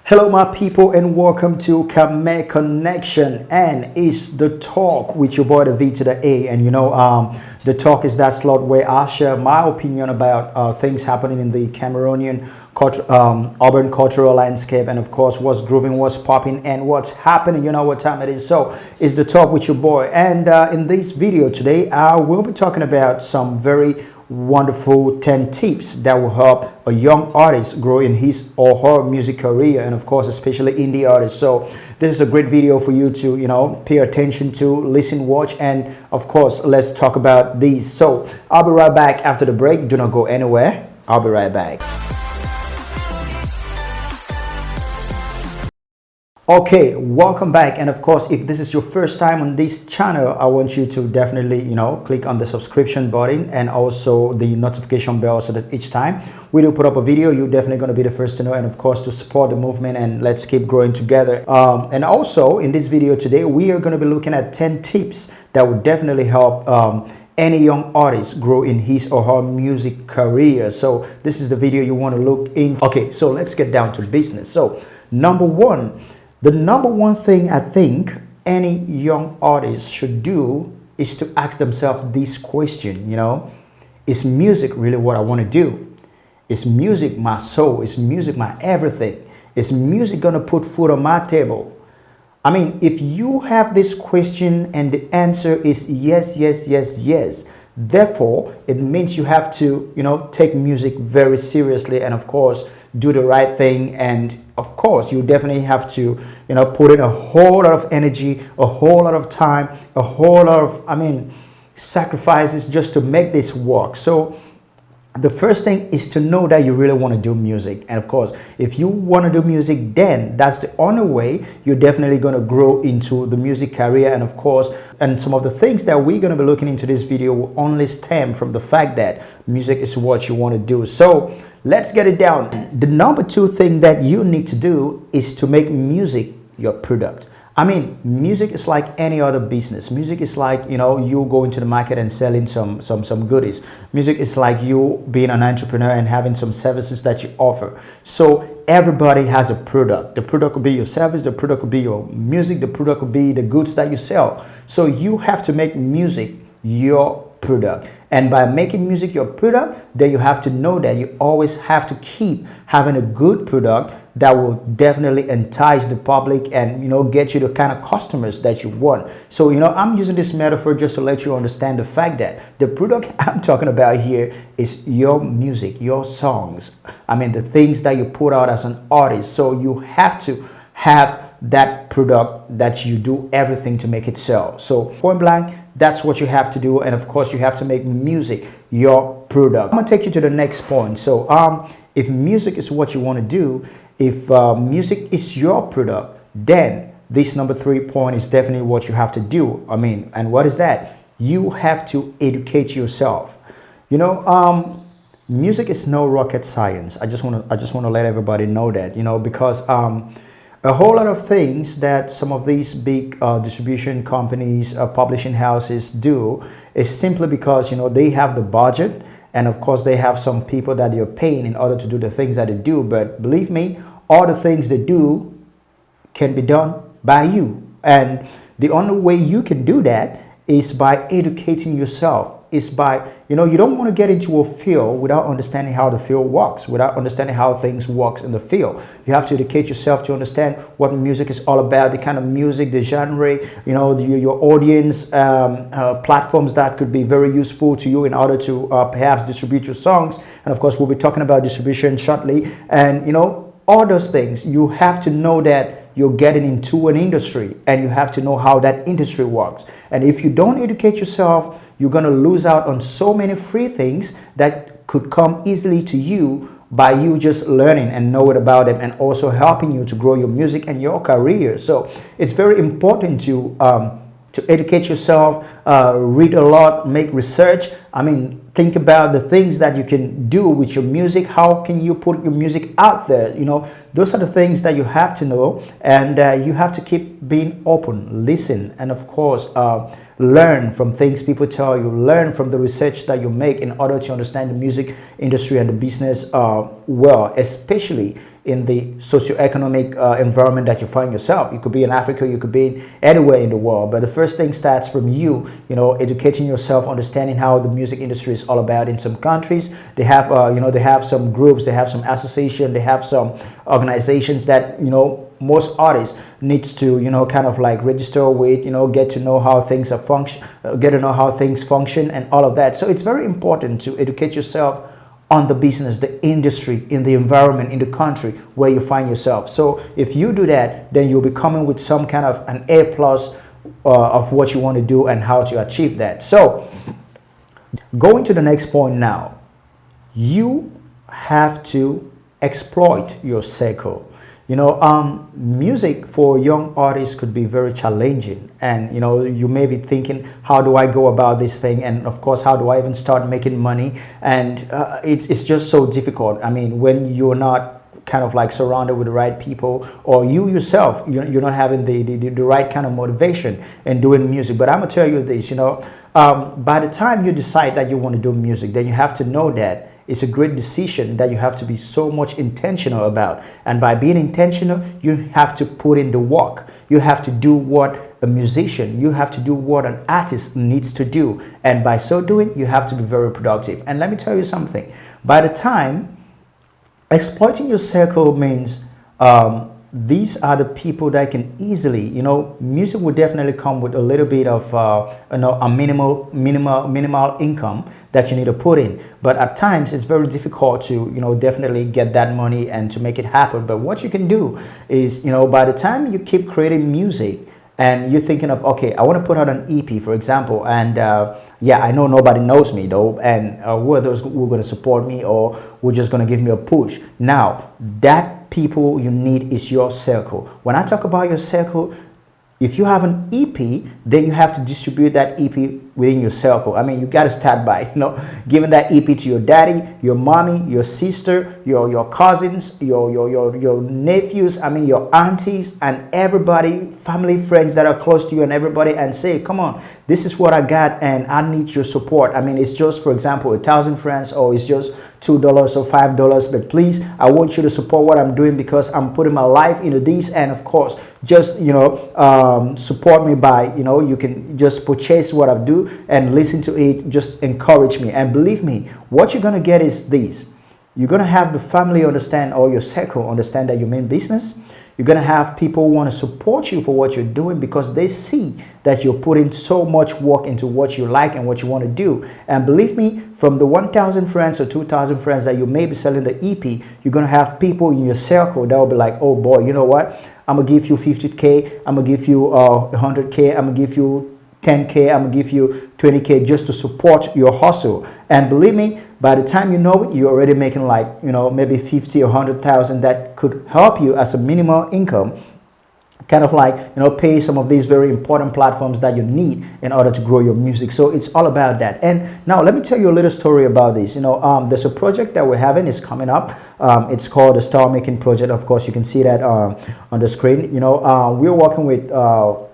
Hello, my people, and welcome to Kame Connection. And it's the talk with your boy, the V to the A. And the talk is that slot where I share my opinion about things happening in the Cameroonian urban cultural landscape, and of course, what's grooving, what's popping, and what's happening. You know what time it is. So, it's the talk with your boy. And in this video today, I will be talking about some very wonderful 10 tips that will help a young artist grow in his or her music career, and of course especially indie artists. So this is a great video for you to pay attention to, listen, watch, and of course let's talk about these. So I'll be right back after the break. Do not go anywhere. I'll be right back. Okay, welcome back. And of course, if this is your first time on this channel, I want you to definitely click on the subscription button and also the notification bell, so that each time we do put up a video, you're definitely going to be the first to know, and of course to support the movement, and let's keep growing together. And also in this video today, we are going to be looking at 10 tips that would definitely help any young artist grow in his or her music career. So this is the video you want to look into. Okay, so let's get down to business. So the number one thing I think any young artist should do is to ask themselves this question, is music really what I want to do? Is music my soul? Is music my everything? Is music going to put food on my table? I mean, if you have this question and the answer is yes, yes, yes, yes, therefore it means you have to, take music very seriously, and of course do the right thing. And of course you definitely have to put in a whole lot of energy, a whole lot of time, a whole lot of sacrifices just to make this work. So the first thing is to know that you really want to do music. And of course, if you want to do music, then that's the only way you're definitely going to grow into the music career. And of course, and some of the things that we're going to be looking into this video will only stem from the fact that music is what you want to do. So let's get it down. The number two thing that you need to do is to make music your product. I mean, music is like any other business. Music is like, you go into the market and selling some goodies. Music is like you being an entrepreneur and having some services that you offer. So everybody has a product. The product could be your service, the product could be your music, the product could be the goods that you sell. So you have to make music your product. And by making music your product, then you have to know that you always have to keep having a good product that will definitely entice the public and get you the kind of customers that you want. So I'm using this metaphor just to let you understand the fact that the product I'm talking about here is your music, your songs. I mean, the things that you put out as an artist. So you have to have that product that you do everything to make it sell. So point blank, that's what you have to do. And of course you have to make music your product. I'm gonna take you to the next point. So if music is what you want to do, if music is your product, then this number 3 point is definitely what you have to do. I mean, and what is that? You have to educate yourself. Music is no rocket science. I just want to let everybody know that, because a whole lot of things that some of these big distribution companies, publishing houses do is simply because they have the budget, and of course they have some people that they're paying in order to do the things that they do. But believe me, all the things they do can be done by you, and the only way you can do that is by educating yourself. Is by, you don't want to get into a field without understanding how the field works, without understanding how things works in the field. You have to educate yourself to understand what music is all about, the kind of music, the genre, your audience, platforms that could be very useful to you in order to perhaps distribute your songs. And of course, we'll be talking about distribution shortly. And, all those things, you have to know that you're getting into an industry, and you have to know how that industry works. And if you don't educate yourself, you're going to lose out on so many free things that could come easily to you by you just learning and knowing about them, and also helping you to grow your music and your career. So it's very important to educate yourself, read a lot, make research. I mean, think about the things that you can do with your music. How can you put your music out there? Those are the things that you have to know, and you have to keep being open, listen, and of course learn from things people tell you, learn from the research that you make in order to understand the music industry and the business well, especially in the socioeconomic environment that you find yourself. You could be in Africa, you could be anywhere in the world, but the first thing starts from you, educating yourself, understanding how the music industry is all about. In some countries, they have, they have some groups, they have some association, they have some organizations that, most artists needs to kind of like register with, get to know how things are get to know how things function and all of that. So it's very important to educate yourself on the business, the industry, in the environment, in the country where you find yourself. So if you do that, then you'll be coming with some kind of an A plus of what you want to do and how to achieve that. So going to the next point now, you have to exploit your circle. Music for young artists could be very challenging, and you may be thinking, how do I go about this thing, and of course, how do I even start making money? And it's just so difficult. I mean, when you're not kind of like surrounded with the right people, or you yourself, you're not having the right kind of motivation in doing music. But I'm gonna tell you this, by the time you decide that you want to do music, then you have to know that it's a great decision that you have to be so much intentional about. And by being intentional, you have to put in the work. You have to do what a musician, you have to do what an artist needs to do. And by so doing, you have to be very productive. And let me tell you something. By the time, exploiting your circle means these are the people that can easily, music will definitely come with a little bit of a minimal income that you need to put in. But at times it's very difficult to, definitely get that money and to make it happen. But what you can do is, by the time you keep creating music and you're thinking of, okay, I want to put out an EP, for example, and yeah, I know nobody knows me though, and who are those who are going to support me or who are just going to give me a push? Now, that people you need is your circle. When I talk about your circle, if you have an EP, then you have to distribute that EP within your circle. I mean, you got to start by, giving that EP to your daddy, your mommy, your sister, your cousins, your nephews, I mean, your aunties, and everybody, family, friends that are close to you, and everybody, and say, come on, this is what I got, and I need your support. I mean, it's just, for example, 1,000 francs, or it's just $2 or $5, but please, I want you to support what I'm doing because I'm putting my life into this, and of course, just, support me by, you can just purchase what I do and listen to it, just encourage me. And believe me, what you're going to get is this. You're going to have the family understand, or your circle understand that you mean business. You're going to have people who want to support you for what you're doing because they see that you're putting so much work into what you like and what you want to do. And believe me, from the 1,000 friends or 2,000 friends that you may be selling the EP, you're going to have people in your circle that will be like, oh boy, you know what? I'm going to give you 50K. I'm going to give you 100K. I'm going to give you 10K, I'm gonna give you 20K just to support your hustle. And believe me, by the time you know it, you're already making like, maybe 50 or 100,000 that could help you as a minimal income, kind of like, pay some of these very important platforms that you need in order to grow your music. So it's all about that. And now let me tell you a little story about this. There's a project that we're having, is coming up. It's called the Star Making Project. Of course, you can see that on the screen. We're working with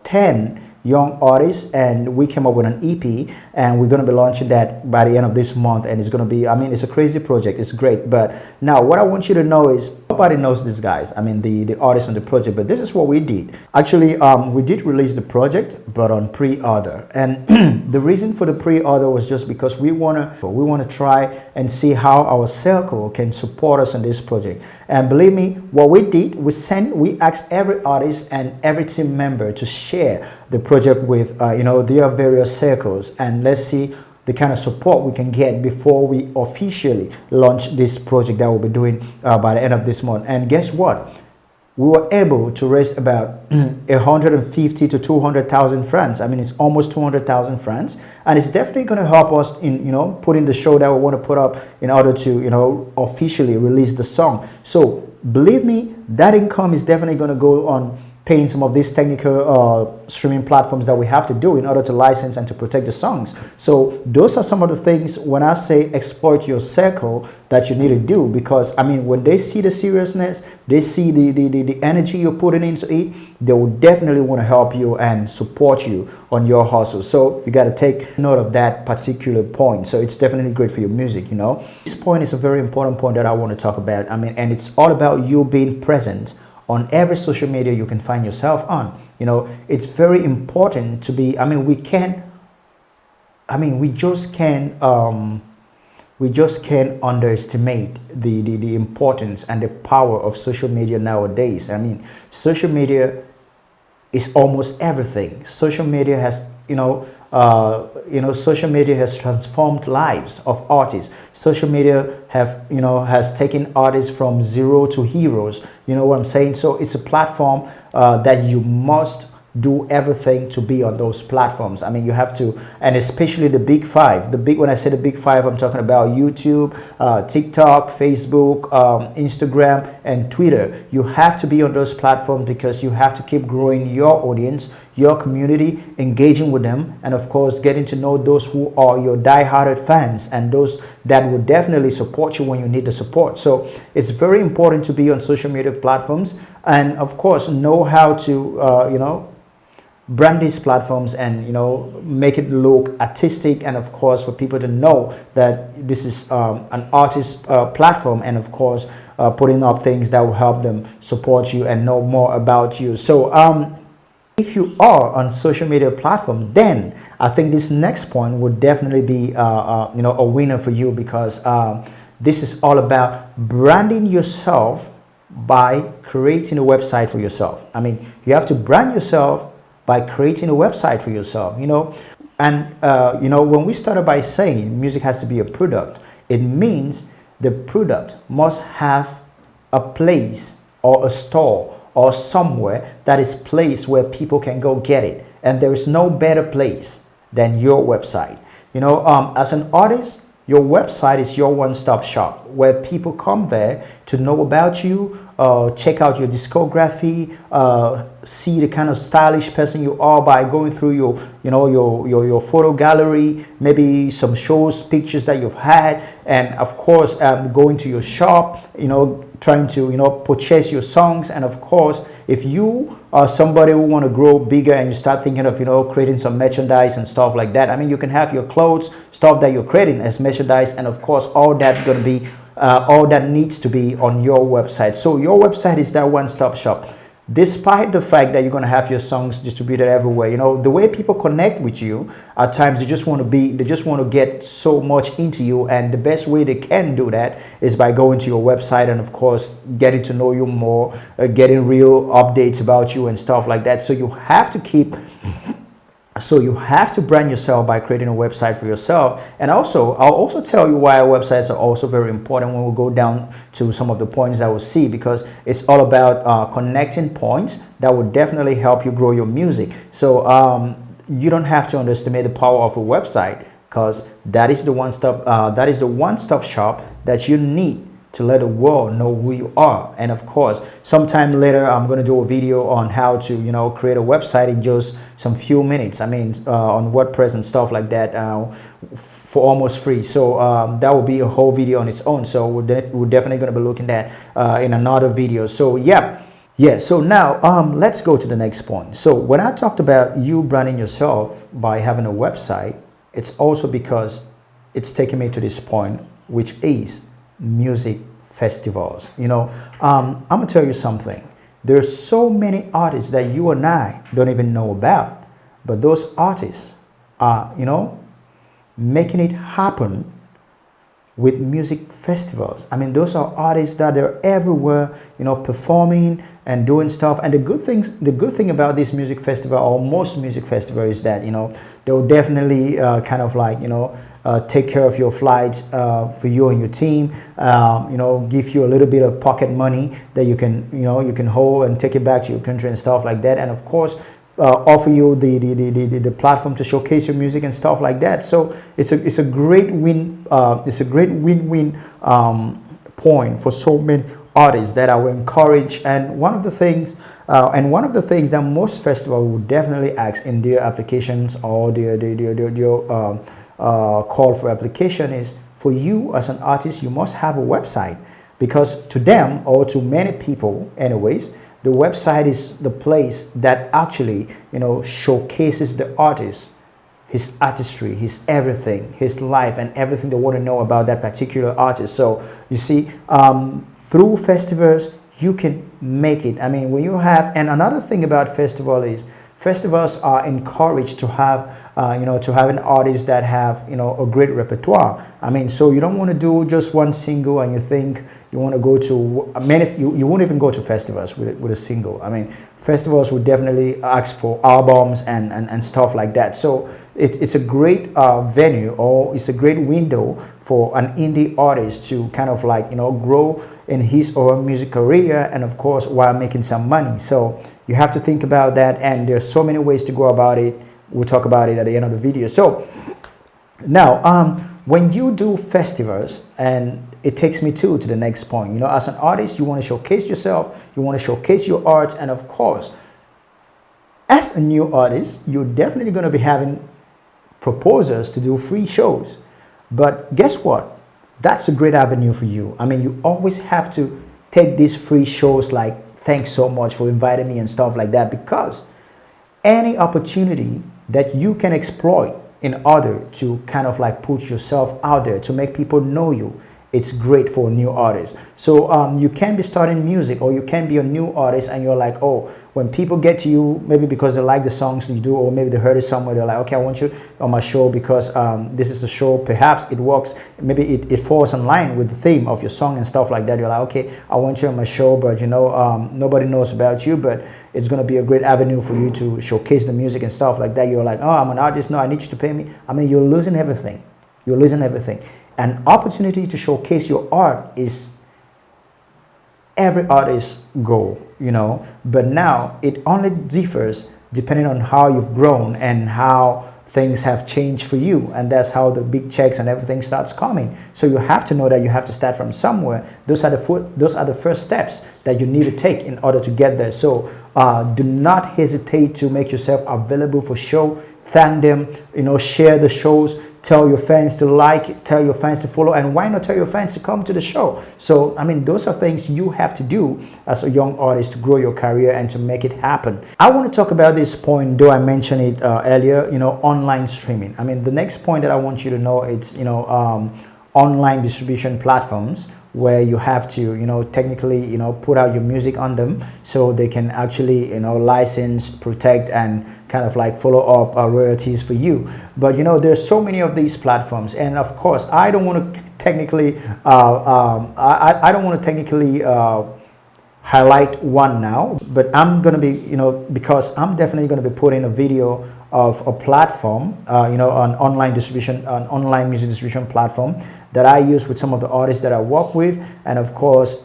10 young artists, and we came up with an EP, and we're going to be launching that by the end of this month. And it's going to be, I mean, it's a crazy project, it's great. But now what I want you to know is, nobody knows these guys, I mean the artists on the project, but this is what we did. Actually, we did release the project, but on pre-order. And the reason for the pre-order was just because we want to try and see how our circle can support us on this project. And believe me, what we did, we asked every artist and every team member to share the project with their various circles, and let's see the kind of support we can get before we officially launch this project that we'll be doing by the end of this month. And guess what? We were able to raise about 150 to 200,000 francs. I mean, it's almost 200,000 francs, and it's definitely going to help us in putting the show that we want to put up in order to officially release the song. So believe me, that income is definitely going to go on paying some of these technical streaming platforms that we have to do in order to license and to protect the songs. So those are some of the things when I say exploit your circle that you need to do, because I mean, when they see the seriousness, they see the energy you're putting into it, they will definitely want to help you and support you on your hustle. So you got to take note of that particular point. So it's definitely great for your music, you know. This point is a very important point that I want to talk about. I mean, and it's all about you being present on every social media you can find yourself on. You know, it's very important to be, I mean, we just can't underestimate the importance and the power of social media nowadays. I mean, social media is almost everything. Social media has, social media has transformed lives of artists. Social media has taken artists from zero to heroes. You know what I'm saying? So it's a platform that you must do everything to be on those platforms. I mean, you have to, and especially the big five. When I say the big five, I'm talking about YouTube, TikTok, Facebook, Instagram, and Twitter. You have to be on those platforms because you have to keep growing your audience, your community, engaging with them, and of course, getting to know those who are your die-hearted fans and those that will definitely support you when you need the support. So it's very important to be on social media platforms, and of course, know how to, brand these platforms and make it look artistic, and of course for people to know that this is an artist platform, and of course putting up things that will help them support you and know more about you. So if you are on social media platform, then I think this next point would definitely be a winner for you, because this is all about branding yourself by creating a website for yourself. I mean, you have to brand yourself by creating a website for yourself, and when we started by saying music has to be a product, it means the product must have a place or a store or somewhere that is placed where people can go get it, and there is no better place than your website. As an artist, your website is your one-stop shop where people come there to know about you, check out your discography, see the kind of stylish person you are by going through your photo gallery, maybe some shows, pictures that you've had, and of course going to your shop, trying to purchase your songs. And of course, if you are somebody who want to grow bigger and you start thinking of creating some merchandise and stuff like that, I mean, you can have your clothes, stuff that you're creating as merchandise, and of course all that going to be all that needs to be on your website. So your website is that one-stop shop. Despite the fact that you're going to have your songs distributed everywhere, the way people connect with you at times, they just want to get so much into you, and the best way they can do that is by going to your website and of course getting to know you more, getting real updates about you and stuff like that. So you have to brand yourself by creating a website for yourself. And also, I'll also tell you why websites are also very important when we go down to some of the points that we'll see, because it's all about connecting points that will definitely help you grow your music. So you don't have to underestimate the power of a website, because that is the one-stop shop that you need to let the world know who you are. And of course, sometime later I'm going to do a video on how to create a website in just some few minutes. I mean, on WordPress and stuff like that, for almost free. So that will be a whole video on its own. So we're definitely going to be looking at in another video. So yeah. So now let's go to the next point. So when I talked about you branding yourself by having a website, it's also because it's taking me to this point, which is music festivals. I'm gonna tell you something. There's so many artists that you and I don't even know about, but those artists are making it happen with music festivals. I mean, those are artists that are everywhere, performing and doing stuff. And the good thing about this music festival, or most music festivals, is that they'll definitely kind of like take care of your flights for you and your team. Give you a little bit of pocket money that you can hold and take it back to your country and stuff like that. And of course, offer you the platform to showcase your music and stuff like that. So it's a great win. It's a great win-win point for so many artists that I will encourage. And one of the things that most festivals would definitely ask in their applications or their call for application is, for you as an artist, you must have a website, because to them, or to many people anyways, the website is the place that actually, showcases the artist, his artistry, his everything, his life, and everything they want to know about that particular artist. So you see, through festivals, you can make it. I mean, when you have, and another thing about festival is, festivals are encouraged to have, to have an artist that have, a great repertoire. I mean, so you don't want to do just one single and you think you want to go to, you won't even go to festivals with a single. I mean, festivals would definitely ask for albums and stuff like that. So it's a great venue, or it's a great window for an indie artist to kind of like, grow in his or her music career, and of course, while making some money. So you have to think about that, and there's so many ways to go about it. We'll talk about it at the end of the video. So now, when you do festivals, and it takes me to the next point, as an artist, you want to showcase yourself, you want to showcase your art, and of course, as a new artist, you're definitely going to be having proposals to do free shows. But guess what? That's a great avenue for you. I mean, you always have to take these free shows like, thanks so much for inviting me and stuff like that, because any opportunity that you can exploit in order to kind of like put yourself out there, to make people know you, it's great for a new artist. So you can be starting music, or you can be a new artist, and you're like, oh, when people get to you, maybe because they like the songs you do, or maybe they heard it somewhere, they're like, okay, I want you on my show because this is a show, perhaps it works, maybe it falls in line with the theme of your song and stuff like that. You're like, okay, I want you on my show, but nobody knows about you, but it's going to be a great avenue for you to showcase the music and stuff like that. You're like, oh, I'm an artist, no, I need you to pay me. I mean, you're losing everything. You're losing everything. An opportunity to showcase your art is every artist's goal, but now it only differs depending on how you've grown and how things have changed for you, and that's how the big checks and everything starts coming. So you have to know that you have to start from somewhere. Those are the first steps that you need to take in order to get there. So do not hesitate to make yourself available for show. Thank them, share the shows, tell your fans to like it, tell your fans to follow, and why not tell your fans to come to the show? So, I mean, those are things you have to do as a young artist to grow your career and to make it happen. I want to talk about this point, though I mentioned it earlier, online streaming. I mean, the next point that I want you to know is, online distribution platforms, where you have to technically put out your music on them, so they can actually license, protect, and kind of like follow up royalties for you. But there's so many of these platforms, and of course I don't want to technically highlight one now, but I'm gonna be because I'm definitely going to be putting a video of a platform, an online music distribution platform that I use with some of the artists that I work with. And of course,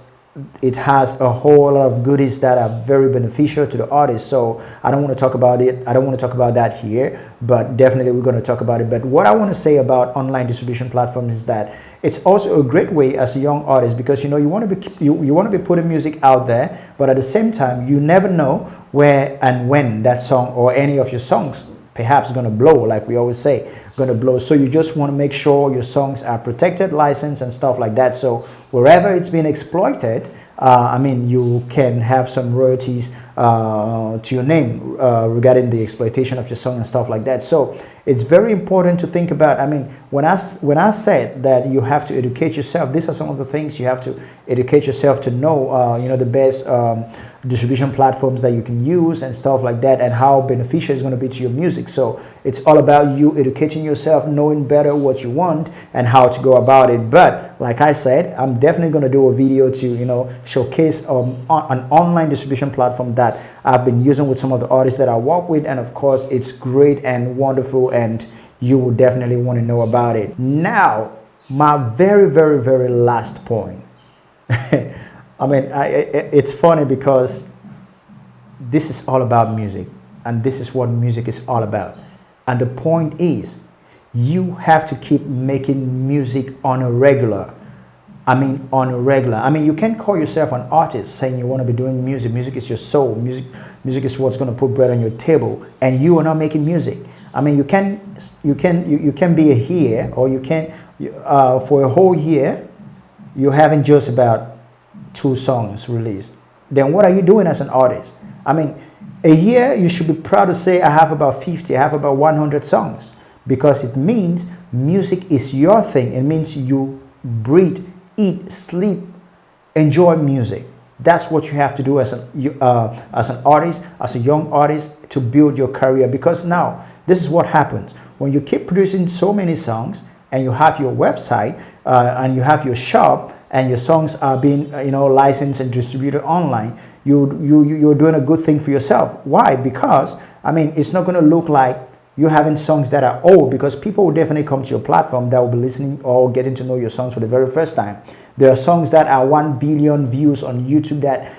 it has a whole lot of goodies that are very beneficial to the artist. So I don't want to talk about it. I don't want to talk about that here, but definitely we're going to talk about it. But what I want to say about online distribution platforms is that it's also a great way as a young artist, because you want to be putting music out there, but at the same time, you never know where and when that song or any of your songs perhaps going to blow, like we always say, going to blow. So you just want to make sure your songs are protected, licensed, and stuff like that. So wherever it's being exploited, I mean, you can have some royalties to your name regarding the exploitation of your song and stuff like that. So it's very important to think about. I mean, when I said that you have to educate yourself, these are some of the things you have to educate yourself to know, the best distribution platforms that you can use and stuff like that, and how beneficial it's going to be to your music. So it's all about you educating yourself, knowing better what you want and how to go about it. But like I said, I'm definitely going to do a video to showcase an online distribution platform that I've been using with some of the artists that I work with, and of course it's great and wonderful, and you will definitely want to know about it. Now, my very, very, very last point. I mean, it's funny because this is all about music, and this is what music is all about. And the point is, you have to keep making music on a regular. I mean, on a regular. I mean, you can call yourself an artist saying you want to be doing music. Music is your soul. Music is what's going to put bread on your table, and you are not making music. I mean, you can be a year, or you can for a whole year, you're having just about 2 songs released. Then what are you doing as an artist? I mean, a year you should be proud to say I have about 50, I have about 100 songs, because it means music is your thing. It means you breathe, eat, sleep, enjoy music. That's what you have to do as an artist, as a young artist, to build your career. Because now, this is what happens. When you keep producing so many songs, and you have your website, and you have your shop, and your songs are being licensed and distributed online, you're doing a good thing for yourself. Why? Because, I mean, it's not going to look like you're having songs that are old, because people will definitely come to your platform that will be listening or getting to know your songs for the very first time. There are songs that are 1 billion views on YouTube that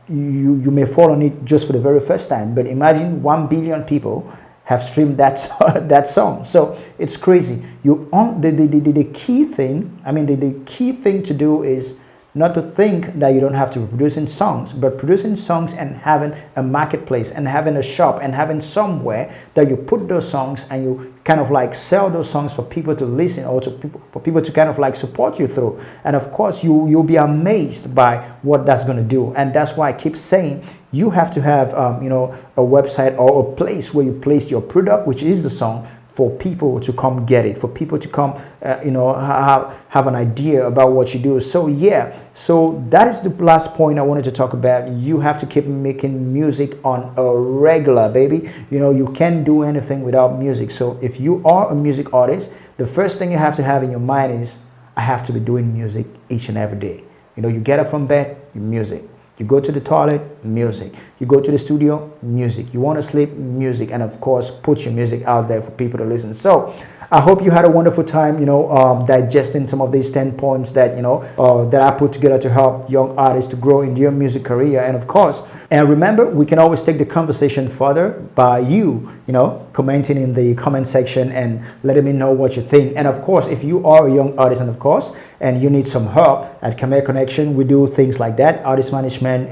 you may fall on it just for the very first time. But imagine 1 billion people have streamed that song. So it's crazy. The key thing, I mean, the key thing to do is not to think that you don't have to be producing songs, but producing songs and having a marketplace and having a shop and having somewhere that you put those songs and you kind of like sell those songs for people to listen, or for people to kind of like support you through. And of course, you'll be amazed by what that's going to do. And that's why I keep saying you have to have a website or a place where you place your product, which is the song, for people to come get it, for people to come, have an idea about what you do. So yeah, so that is the last point I wanted to talk about. You have to keep making music on a regular, baby. You can't do anything without music. So if you are a music artist, the first thing you have to have in your mind is, I have to be doing music each and every day. You get up from bed, music. You go to the toilet, music. You go to the studio, music. You want to sleep, music. And of course, put your music out there for people to listen. So I hope you had a wonderful time, digesting some of these 10 points that, that I put together to help young artists to grow in their music career. And of course, and remember, we can always take the conversation further by you, commenting in the comment section and letting me know what you think. And of course, if you are a young artist, and of course, and you need some help at Khmer Connection, we do things like that, artist management,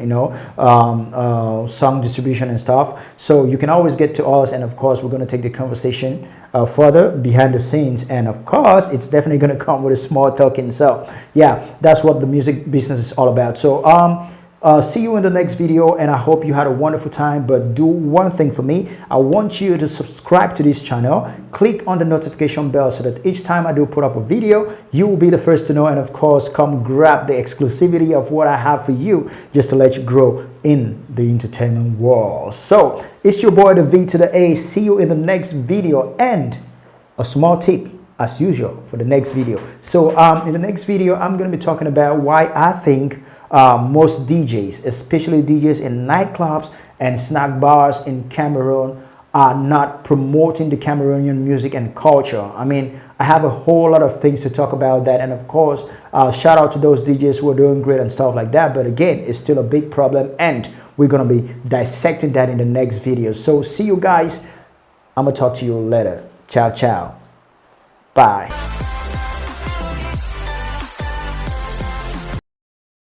song distribution and stuff. So you can always get to us. And of course, we're going to take the conversation further behind the scenes. And of course, it's definitely going to come with a small token. So yeah, that's what the music business is all about. So see you in the next video, and I hope you had a wonderful time. But do one thing for me. I want you to subscribe to this channel, click on the notification bell, so that each time I do put up a video, you will be the first to know. And of course, come grab the exclusivity of what I have for you, just to let you grow in the entertainment world. So it's your boy, the V to the A. See you in the next video. And a small tip, as usual, for the next video. So in the next video, I'm going to be talking about why I think most DJs, especially DJs in nightclubs and snack bars in Cameroon, are not promoting the Cameroonian music and culture. I mean, I have a whole lot of things to talk about that. And of course, shout out to those DJs who are doing great and stuff like that. But again, it's still a big problem, and we're going to be dissecting that in the next video. So see you guys. I'm going to talk to you later. Ciao, ciao. Bye.